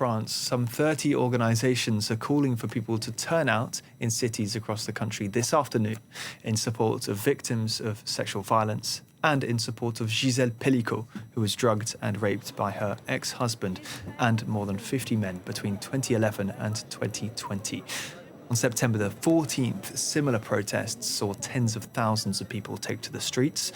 France, some 30 organisations are calling for people to turn out in cities across the country this afternoon in support of victims of sexual violence and in support of Gisèle Pélicot, who was drugged and raped by her ex-husband and more than 50 men between 2011 and 2020. On September the 14th, similar protests saw tens of thousands of people take to the streets.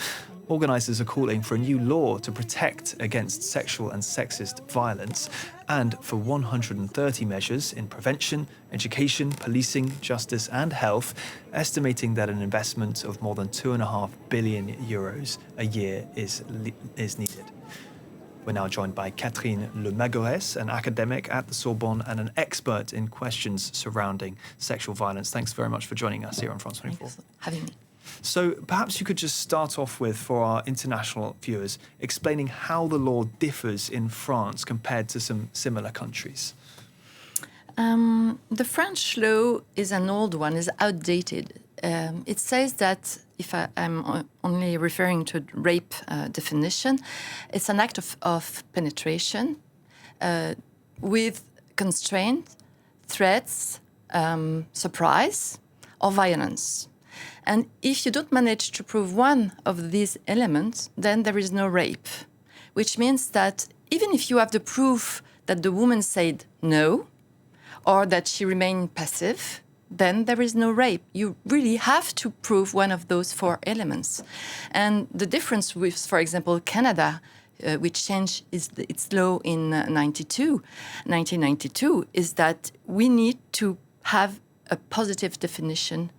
Organisers are calling for a new law to protect against sexual and sexist violence and for 130 measures in prevention, education, policing, justice and health, estimating that an investment of more than €2.5 billion a year is needed. We're now joined by Catherine Le Magueresse, an academic at the Sorbonne and an expert in questions surrounding sexual violence. Thanks very much for joining us here on France 24. Thanks for having me. So perhaps you could just start off with, for our international viewers, explaining how the law differs in France compared to some similar countries. The French law is an old one, is outdated. It says that, if I'm only referring to rape definition, it's an act of penetration with constraint, threats, surprise, or violence. And if you don't manage to prove one of these elements, then there is no rape, which means that even if you have the proof that the woman said no, or that she remained passive, then there is no rape. You really have to prove one of those four elements. And the difference with, for example, Canada, which changed its law in 1992, is that we need to have a positive definition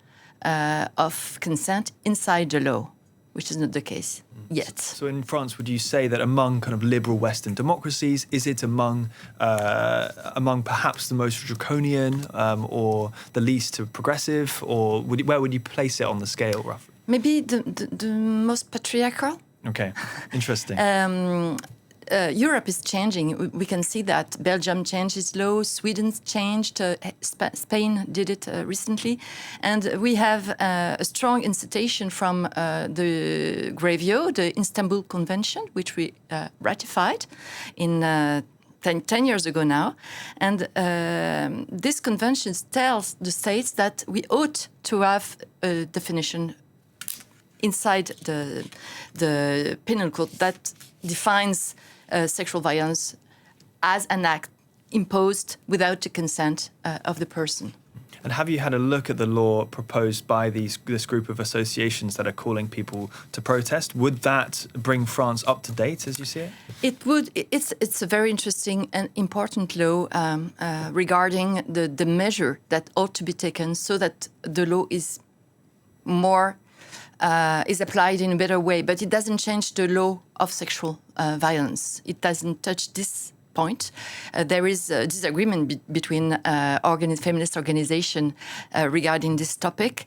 of consent inside the law, which is not the case yet. So in France, would you say that among kind of liberal Western democracies, is it among perhaps the most draconian or the least progressive, or where would you place it on the scale, roughly? Maybe the most patriarchal. Okay, interesting. Europe is changing. We can see that Belgium changed its law, Sweden changed, Spain did it recently. And we have a strong incitation from the GREVIO, the Istanbul Convention, which we ratified in 10 years ago now. And this convention tells the states that we ought to have a definition inside the penal code that defines sexual violence as an act imposed without the consent of the person. And have you had a look at the law proposed by this group of associations that are calling people to protest? Would that bring France up to date, as you see it? It would. It's a very interesting and important law regarding the measure that ought to be taken so that the law is more is applied in a better way, but it doesn't change the law of sexual violence. It doesn't touch this point. There is a disagreement between feminist organizations regarding this topic.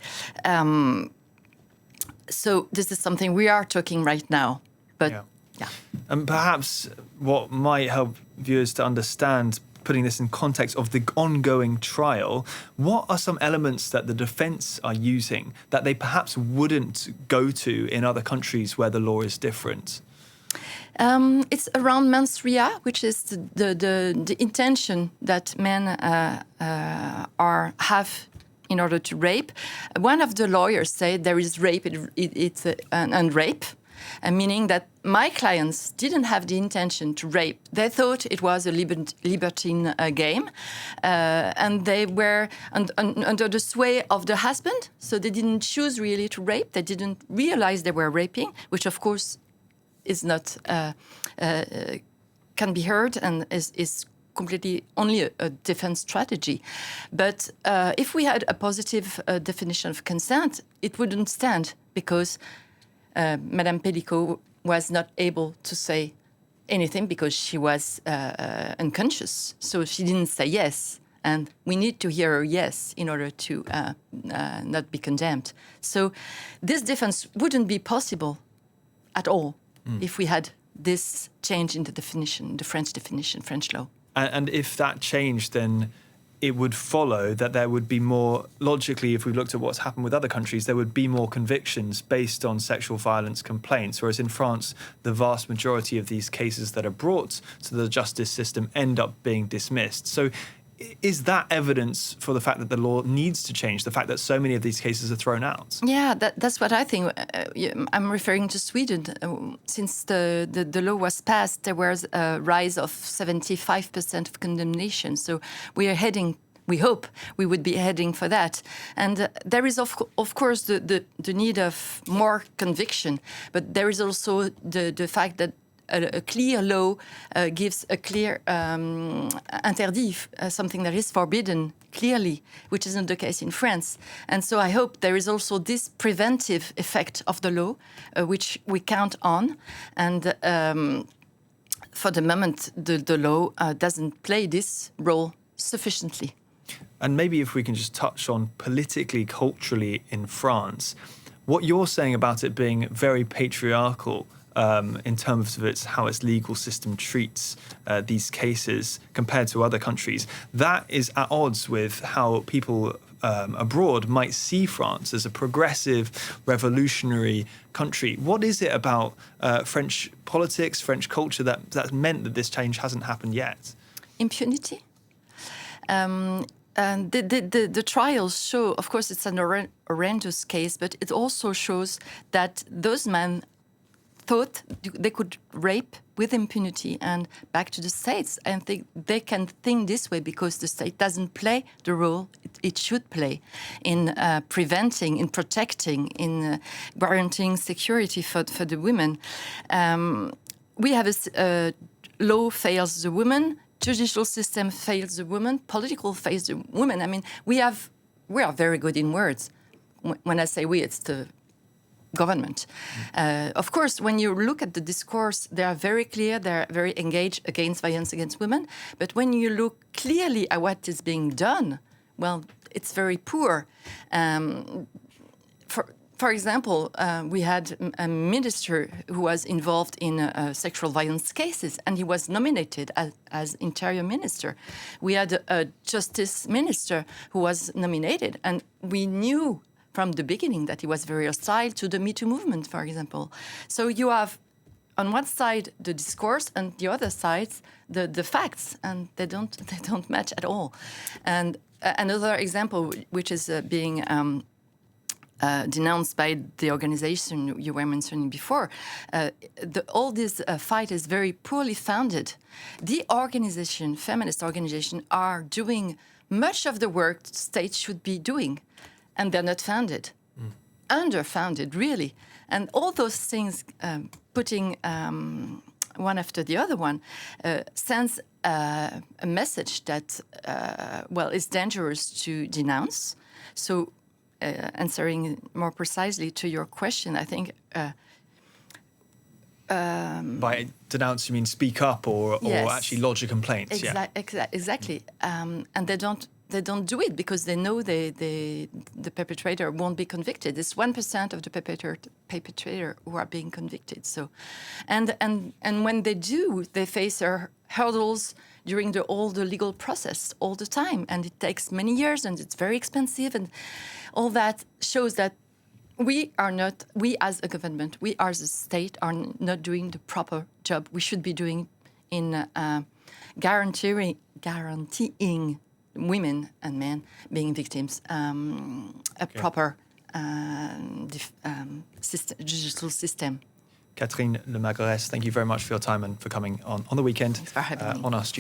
So this is something we are talking right now. But yeah. And perhaps what might help viewers to understand, putting this in context of the ongoing trial, what are some elements that the defence are using that they perhaps wouldn't go to in other countries where the law is different? It's around mens rea, which is the intention that men have in order to rape. One of the lawyers said there is rape, it's an rape. Meaning that my clients didn't have the intention to rape. They thought it was a libertine game, and they were under the sway of the husband, so they didn't choose really to rape. They didn't realize they were raping, which of course is not can be heard and is completely only a defense strategy. But if we had a positive definition of consent, it wouldn't stand because Madame Pélicot was not able to say anything because she was unconscious. So she didn't say yes. And we need to hear her yes in order to not be condemned. So this defense wouldn't be possible at all if we had this change in the definition, the French definition, French law. And if that changed, then it would follow that there would be more, logically, if we looked at what's happened with other countries, there would be more convictions based on sexual violence complaints, whereas in France, the vast majority of these cases that are brought to the justice system end up being dismissed. So is that evidence for the fact that the law needs to change, the fact that so many of these cases are thrown out? Yeah, that's what I think. I'm referring to Sweden. Since the law was passed, there was a rise of 75% of condemnation. So we hope we would be heading for that. And there is, of course, the need of more conviction. But there is also the fact that a clear law gives a clear interdit, something that is forbidden clearly, which is not the case in France. And so I hope there is also this preventive effect of the law, which we count on. And for the moment, the law doesn't play this role sufficiently. And maybe if we can just touch on politically, culturally in France, what you're saying about it being very patriarchal in terms of how its legal system treats these cases compared to other countries, that is at odds with how people abroad might see France as a progressive, revolutionary country. What is it about French politics, French culture that's meant that this change hasn't happened yet? Impunity. And the trials show, of course, it's an horrendous case, but it also shows that those men thought they could rape with impunity. And back to the states, I think they can think this way because the state doesn't play the role it should play in preventing, in protecting, in guaranteeing security for the women. We have a law fails the woman, judicial system fails the woman, political fails the woman. I mean, we are very good in words. When I say we, it's the government. Of course, when you look at the discourse, they are very clear, they're very engaged against violence against women. But when you look clearly at what is being done, well, it's very poor. For example, we had a minister who was involved in sexual violence cases, and he was nominated as interior minister. We had a justice minister who was nominated, and we knew from the beginning that he was very hostile to the Me Too movement, for example. So you have, on one side, the discourse, and the other side, the facts, and they don't match at all. And another example, which is being denounced by the organization you were mentioning before, all this fight is very poorly founded. The organization, feminist organization, are doing much of the work states should be doing, and they're not funded, underfunded, really. And all those things, putting one after the other one, sends a message that, is dangerous to denounce. So, answering more precisely to your question, I think... by denounce, you mean speak up or yes, actually lodge a complaint? Exactly. And they don't do it because they know the perpetrator won't be convicted. It's 1% of the perpetrator who are being convicted. So, and when they do, they face hurdles during all the legal process all the time, and it takes many years, and it's very expensive, and all that shows that we as a government, we as a state are not doing the proper job we should be doing in guaranteeing women and men being victims proper judicial system. Catherine Le Magueresse, thank you very much for your time and for coming on the weekend Thanks for having me. on our studio.